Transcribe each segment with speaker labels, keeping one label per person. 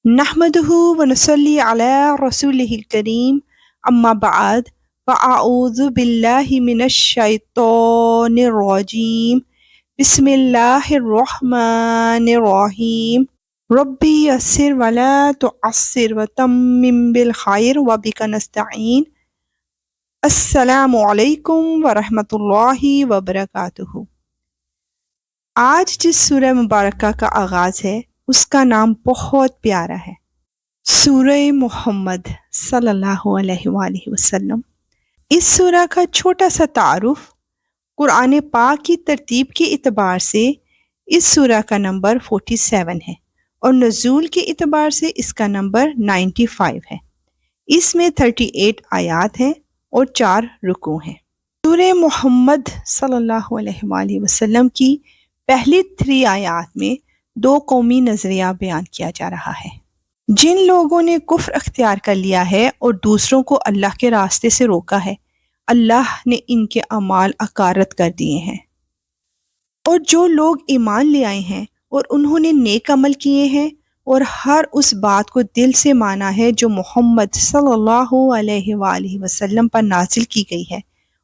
Speaker 1: نحمده ونصلي على رسوله الكريم اما بعد فاعوذ بالله من الشيطان الرجيم بسم الله الرحمن الرحيم ربي يسر ولا تعسر وتمم بالخير وبك نستعين السلام علیکم ورحمۃ اللہ وبرکاتہ۔ آج جس سورہ مبارکہ کا آغاز ہے اس کا نام بہت پیارا ہے، سورہ محمد صلی اللہ علیہ وآلہ وسلم۔ اس سورہ کا چھوٹا سا تعارف، قرآن پاک کی ترتیب کے اعتبار سے اس سورہ کا نمبر 47 ہے اور نزول کے اعتبار سے اس کا نمبر 95 ہے۔ اس میں 38 آیات ہیں اور 4 رکوع ہیں۔ سورہ محمد صلی اللہ علیہ وآلہ وسلم کی پہلی 3 آیات میں 2 قومی نظریہ بیان کیا جا رہا ہے۔ جن لوگوں نے کفر اختیار کر لیا ہے اور دوسروں کو اللہ کے راستے سے روکا ہے، اللہ نے ان کے اعمال اکارت کر دیے ہیں۔ اور جو لوگ ایمان لے آئے ہیں اور انہوں نے نیک عمل کیے ہیں اور ہر اس بات کو دل سے مانا ہے جو محمد صلی اللہ علیہ وآلہ وسلم پر نازل کی گئی ہے،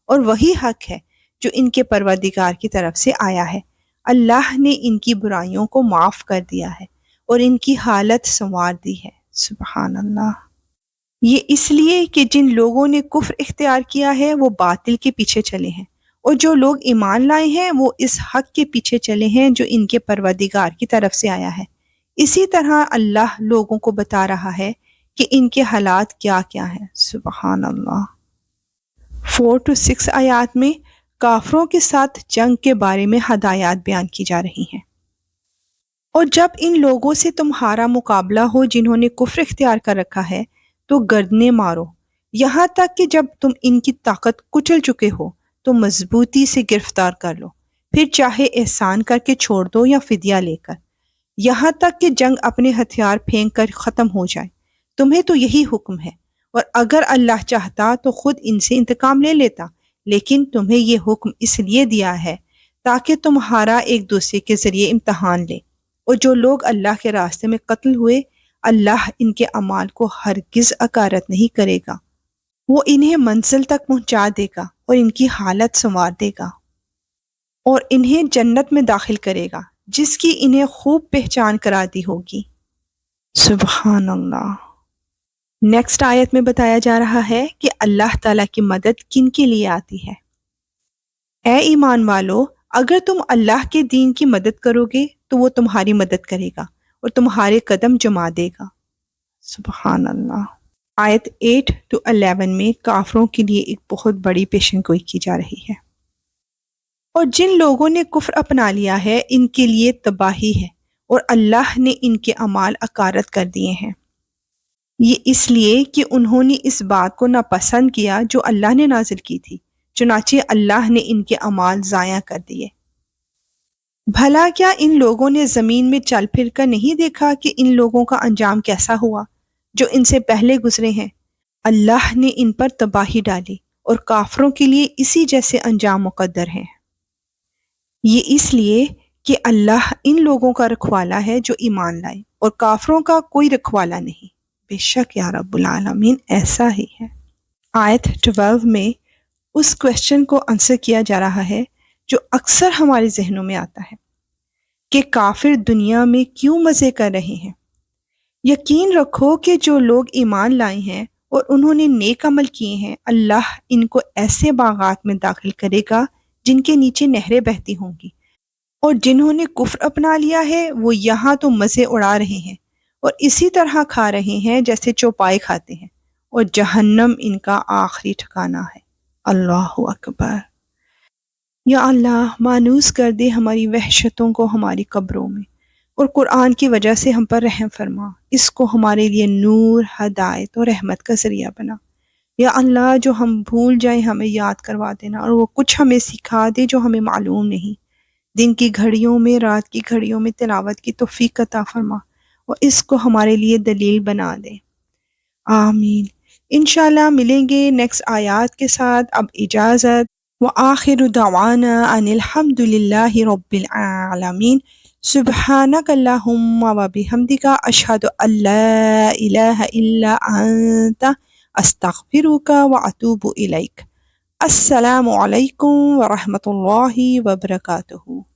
Speaker 1: اور وہی حق ہے جو ان کے پروردگار کی طرف سے آیا ہے، اللہ نے ان کی برائیوں کو معاف کر دیا ہے اور ان کی حالت سنوار دی ہے۔ سبحان اللہ۔ یہ اس لیے کہ جن لوگوں نے کفر اختیار کیا ہے وہ باطل کے پیچھے چلے ہیں، اور جو لوگ ایمان لائے ہیں وہ اس حق کے پیچھے چلے ہیں جو ان کے پروردگار کی طرف سے آیا ہے۔ اسی طرح اللہ لوگوں کو بتا رہا ہے کہ ان کے حالات کیا کیا ہیں۔ سبحان اللہ۔ 4 سے 6 آیات میں کافروں کے ساتھ جنگ کے بارے میں ہدایات بیان کی جا رہی ہیں۔ اور جب ان لوگوں سے تمہارا مقابلہ ہو جنہوں نے کفر اختیار کر رکھا ہے تو گردنیں مارو، یہاں تک کہ جب تم ان کی طاقت کچل چکے ہو تو مضبوطی سے گرفتار کر لو، پھر چاہے احسان کر کے چھوڑ دو یا فدیہ لے کر، یہاں تک کہ جنگ اپنے ہتھیار پھینک کر ختم ہو جائے۔ تمہیں تو یہی حکم ہے، اور اگر اللہ چاہتا تو خود ان سے انتقام لے لیتا، لیکن تمہیں یہ حکم اس لیے دیا ہے تاکہ تمہارا ایک دوسرے کے ذریعے امتحان لے۔ اور جو لوگ اللہ کے راستے میں قتل ہوئے، اللہ ان کے اعمال کو ہرگز اکارت نہیں کرے گا، وہ انہیں منزل تک پہنچا دے گا اور ان کی حالت سنوار دے گا، اور انہیں جنت میں داخل کرے گا جس کی انہیں خوب پہچان کرا دی ہوگی۔ سبحان اللہ۔ نیکسٹ آیت میں بتایا جا رہا ہے کہ اللہ تعالیٰ کی مدد کن کے لیے آتی ہے۔ اے ایمان والو، اگر تم اللہ کے دین کی مدد کرو گے تو وہ تمہاری مدد کرے گا اور تمہارے قدم جما دے گا۔ سبحان اللہ۔ آیت 8 to 11 میں کافروں کے لیے ایک بہت بڑی پیشن گوئی کی جا رہی ہے۔ اور جن لوگوں نے کفر اپنا لیا ہے ان کے لیے تباہی ہے، اور اللہ نے ان کے اعمال اکارت کر دیے ہیں۔ یہ اس لیے کہ انہوں نے اس بات کو ناپسند کیا جو اللہ نے نازل کی تھی، چنانچہ اللہ نے ان کے اعمال ضائع کر دیے۔ بھلا کیا ان لوگوں نے زمین میں چل پھر کر نہیں دیکھا کہ ان لوگوں کا انجام کیسا ہوا جو ان سے پہلے گزرے ہیں؟ اللہ نے ان پر تباہی ڈالی، اور کافروں کے لیے اسی جیسے انجام مقدر ہیں۔ یہ اس لیے کہ اللہ ان لوگوں کا رکھوالا ہے جو ایمان لائے، اور کافروں کا کوئی رکھوالا نہیں۔ بے شک یا رب العالمین ایسا ہی ہے۔ آیت 12 میں اس کوشچن کو آنسر کیا جا رہا ہے جو اکثر ہمارے ذہنوں میں آتا ہے کہ کافر دنیا میں کیوں مزے کر رہے ہیں۔ یقین رکھو کہ جو لوگ ایمان لائے ہیں اور انہوں نے نیک عمل کیے ہیں، اللہ ان کو ایسے باغات میں داخل کرے گا جن کے نیچے نہریں بہتی ہوں گی، اور جنہوں نے کفر اپنا لیا ہے وہ یہاں تو مزے اڑا رہے ہیں اور اسی طرح کھا رہے ہیں جیسے چوپائے کھاتے ہیں، اور جہنم ان کا آخری ٹھکانہ ہے۔ اللہ اکبر۔ یا اللہ، مانوس کر دے ہماری وحشتوں کو ہماری قبروں میں، اور قرآن کی وجہ سے ہم پر رحم فرما، اس کو ہمارے لیے نور، ہدایت اور رحمت کا ذریعہ بنا۔ یا اللہ، جو ہم بھول جائیں ہمیں یاد کروا دینا، اور وہ کچھ ہمیں سکھا دے جو ہمیں معلوم نہیں۔ دن کی گھڑیوں میں، رات کی گھڑیوں میں تلاوت کی توفیق عطا فرما، اور اس کو ہمارے لیے دلیل بنا دے۔ آمین۔ انشاءاللہ ملیں گے نیکسٹ آیات کے ساتھ۔ اب اجازت۔ وآخر دعوانا ان الحمد للہ رب العالمین۔ سبحانك اللهم وبحمدك أشهد أن لا إله إلا أنت أستغفرك وأتوب إليك۔ السلام علیکم ورحمۃ اللہ وبرکاتہ۔